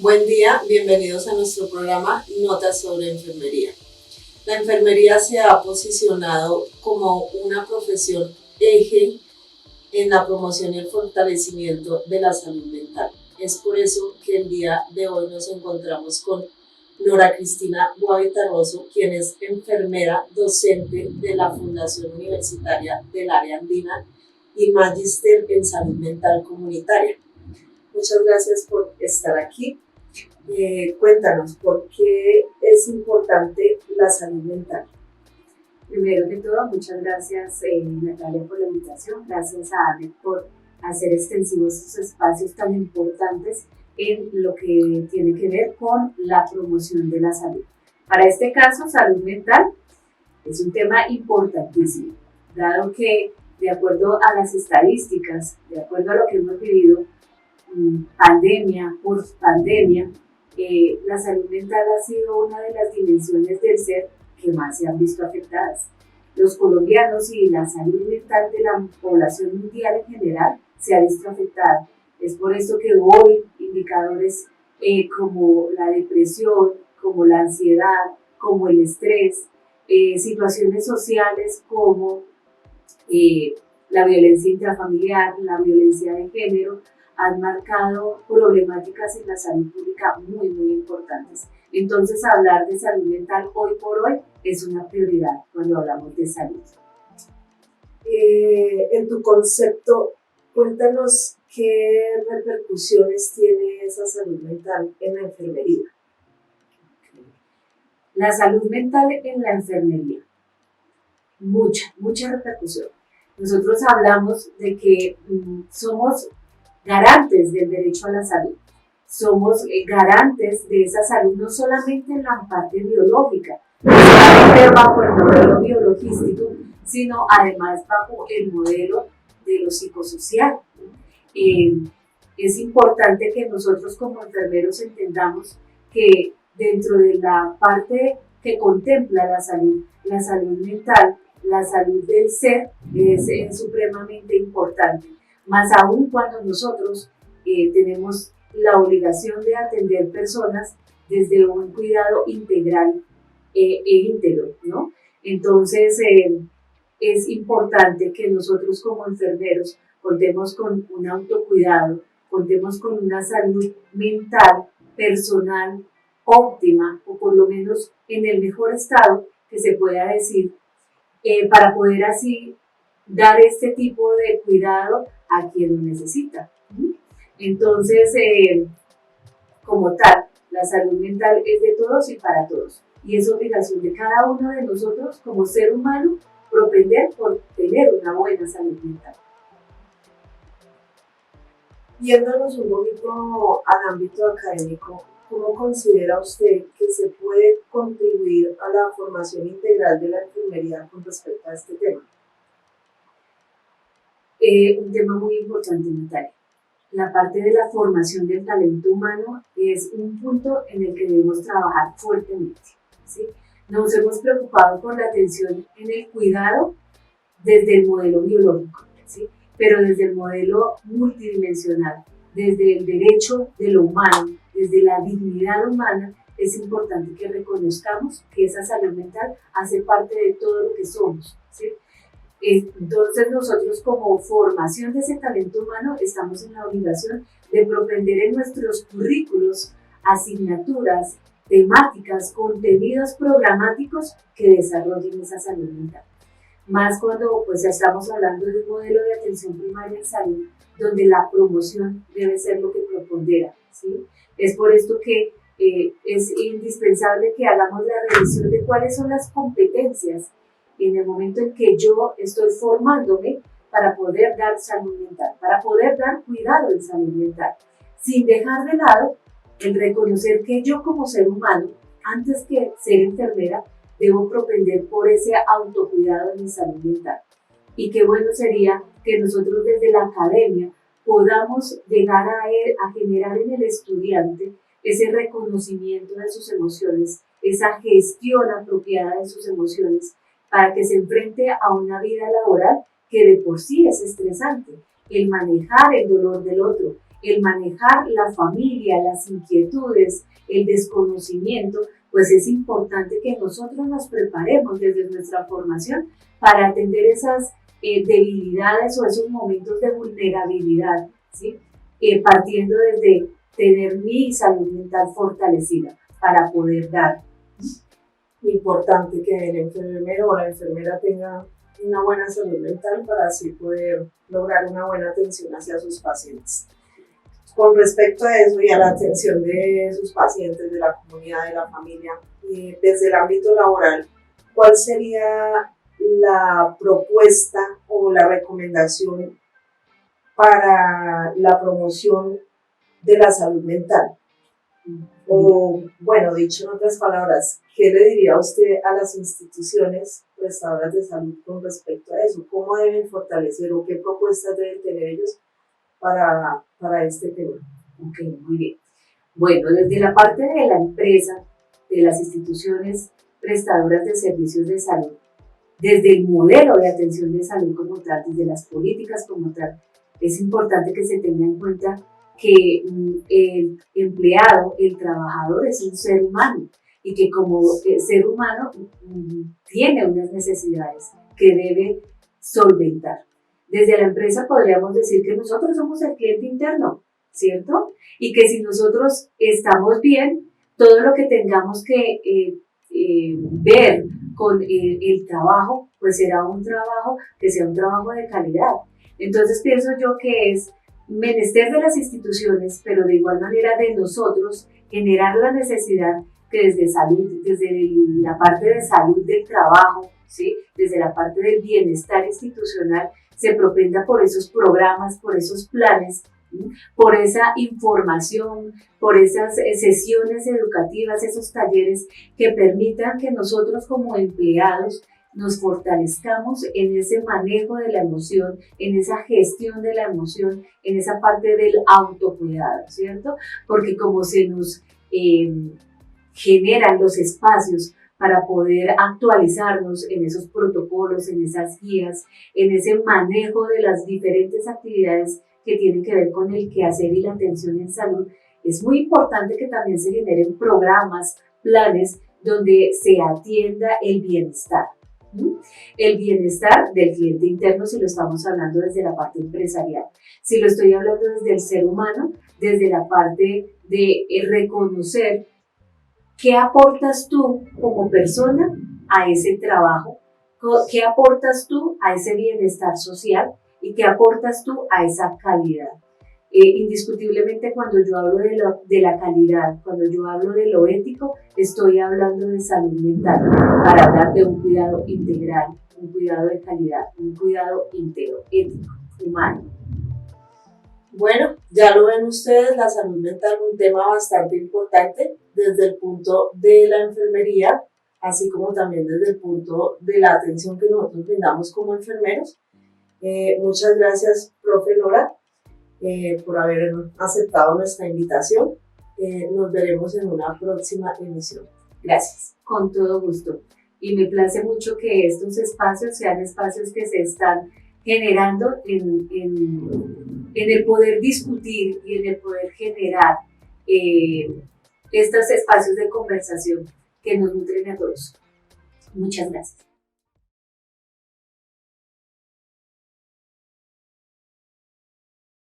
Buen día, bienvenidos a nuestro programa Notas sobre Enfermería. La enfermería se ha posicionado como una profesión eje en la promoción y el fortalecimiento de la salud mental. Es por eso que el día de hoy nos encontramos con Nora Cristina Guavitarroso, quien es enfermera docente de la Fundación Universitaria del Área Andina y magíster en salud mental comunitaria. Muchas gracias por estar aquí. Cuéntanos, ¿por qué es importante la salud mental? Primero que todo, muchas gracias Natalia por la invitación, gracias a ANEC por hacer extensivos estos espacios tan importantes en lo que tiene que ver con la promoción de la salud. Para este caso, salud mental es un tema importantísimo, dado que de acuerdo a las estadísticas, de acuerdo a lo que hemos vivido, pandemia, post-pandemia, la salud mental ha sido una de las dimensiones del ser que más se han visto afectadas. Los colombianos y la salud mental de la población mundial en general se ha visto afectada. Es por eso que hoy indicadores como la depresión, como la ansiedad, como el estrés, situaciones sociales como la violencia intrafamiliar, la violencia de género, han marcado problemáticas en la salud pública muy, muy importantes. Entonces, hablar de salud mental hoy por hoy es una prioridad cuando hablamos de salud. En tu concepto, cuéntanos qué repercusiones tiene esa salud mental en la enfermería. La salud mental en la enfermería, mucha repercusión. Nosotros hablamos de que somos garantes del derecho a la salud. Somos garantes de esa salud no solamente en la parte biológica, no solamente bajo el modelo biologístico, sino además bajo el modelo de lo psicosocial. Es importante que nosotros como enfermeros entendamos que dentro de la parte que contempla la salud mental, la salud del ser es supremamente importante. Más aún cuando nosotros tenemos la obligación de atender personas desde un cuidado integral e íntegro, ¿no? Entonces, es importante que nosotros como enfermeros contemos con un autocuidado, contemos con una salud mental, personal, óptima, o por lo menos en el mejor estado que se pueda decir, para poder así dar este tipo de cuidado a quien lo necesita. Entonces, como tal, la salud mental es de todos y para todos. Y es obligación de cada uno de nosotros como ser humano propender por tener una buena salud mental. Yéndonos un poquito al ámbito académico, ¿cómo considera usted que se puede contribuir a la formación integral de la enfermería con respecto a este tema? Un tema muy importante, Natalia. La parte de la formación del talento humano es un punto en el que debemos trabajar fuertemente, ¿sí? Nos hemos preocupado por la atención en el cuidado desde el modelo biológico, ¿sí? Pero desde el modelo multidimensional, desde el derecho de lo humano, desde la dignidad humana, es importante que reconozcamos que esa salud mental hace parte de todo lo que somos, ¿sí? Entonces nosotros como formación de ese talento humano estamos en la obligación de propender en nuestros currículos asignaturas, temáticas, contenidos programáticos que desarrollen esa salud mental. Más cuando pues estamos hablando de un modelo de atención primaria en salud donde la promoción debe ser lo que propondera, ¿sí? Es por esto que es indispensable que hagamos la revisión de cuáles son las competencias en el momento en que yo estoy formándome para poder dar salud mental, para poder dar cuidado en salud mental, sin dejar de lado el reconocer que yo como ser humano, antes que ser enfermera, debo propender por ese autocuidado de mi salud mental. Y qué bueno sería que nosotros desde la academia podamos llegar a generar en el estudiante ese reconocimiento de sus emociones, esa gestión apropiada de sus emociones, para que se enfrente a una vida laboral que de por sí es estresante. El manejar el dolor del otro, el manejar la familia, las inquietudes, el desconocimiento, pues es importante que nosotros nos preparemos desde nuestra formación para atender esas debilidades o esos momentos de vulnerabilidad, ¿sí? Partiendo desde tener mi salud mental fortalecida para poder dar. Importante que el enfermero o la enfermera tenga una buena salud mental para así poder lograr una buena atención hacia sus pacientes. Con respecto a eso y a la atención de sus pacientes, de la comunidad, de la familia, desde el ámbito laboral, ¿cuál sería la propuesta o la recomendación para la promoción de la salud mental? O, bueno, dicho en otras palabras, ¿qué le diría usted a las instituciones prestadoras de salud con respecto a eso? ¿Cómo deben fortalecer o qué propuestas deben tener ellos para este tema? Ok, muy bien. Bueno, desde la parte de la empresa, de las instituciones prestadoras de servicios de salud, desde el modelo de atención de salud como tal, desde las políticas como tal, es importante que se tenga en cuenta que el empleado, el trabajador es un ser humano y que como ser humano tiene unas necesidades que debe solventar. Desde la empresa podríamos decir que nosotros somos el cliente interno, ¿cierto? Y que si nosotros estamos bien, todo lo que tengamos que ver con el trabajo, pues será un trabajo que sea un trabajo de calidad. Entonces pienso yo que es menester de las instituciones, pero de igual manera de nosotros, generar la necesidad que desde salud, desde la parte de salud del trabajo, ¿sí? Desde la parte del bienestar institucional, se propenda por esos programas, por esos planes, ¿sí? Por esa información, por esas sesiones educativas, esos talleres que permitan que nosotros como empleados nos fortalezcamos en ese manejo de la emoción, en esa gestión de la emoción, en esa parte del autocuidado, ¿cierto? Porque como se nos generan los espacios para poder actualizarnos en esos protocolos, en esas guías, en ese manejo de las diferentes actividades que tienen que ver con el quehacer y la atención en salud, es muy importante que también se generen programas, planes donde se atienda el bienestar. El bienestar del cliente interno, si lo estamos hablando desde la parte empresarial, si lo estoy hablando desde el ser humano, desde la parte de reconocer qué aportas tú como persona a ese trabajo, qué aportas tú a ese bienestar social y qué aportas tú a esa calidad. Indiscutiblemente cuando yo hablo de la calidad, cuando yo hablo de lo ético, estoy hablando de salud mental, para hablar de un cuidado integral, un cuidado de calidad, un cuidado íntegro, ético, humano. Bueno, ya lo ven ustedes, la salud mental es un tema bastante importante desde el punto de la enfermería, así como también desde el punto de la atención que nosotros brindamos como enfermeros. Muchas gracias, profe Nora, por haber aceptado nuestra invitación. Nos veremos en una próxima emisión. Gracias. Con todo gusto. Y me place mucho que estos espacios sean espacios que se están generando en el poder discutir y en el poder generar estos espacios de conversación que nos nutren a todos. Muchas gracias.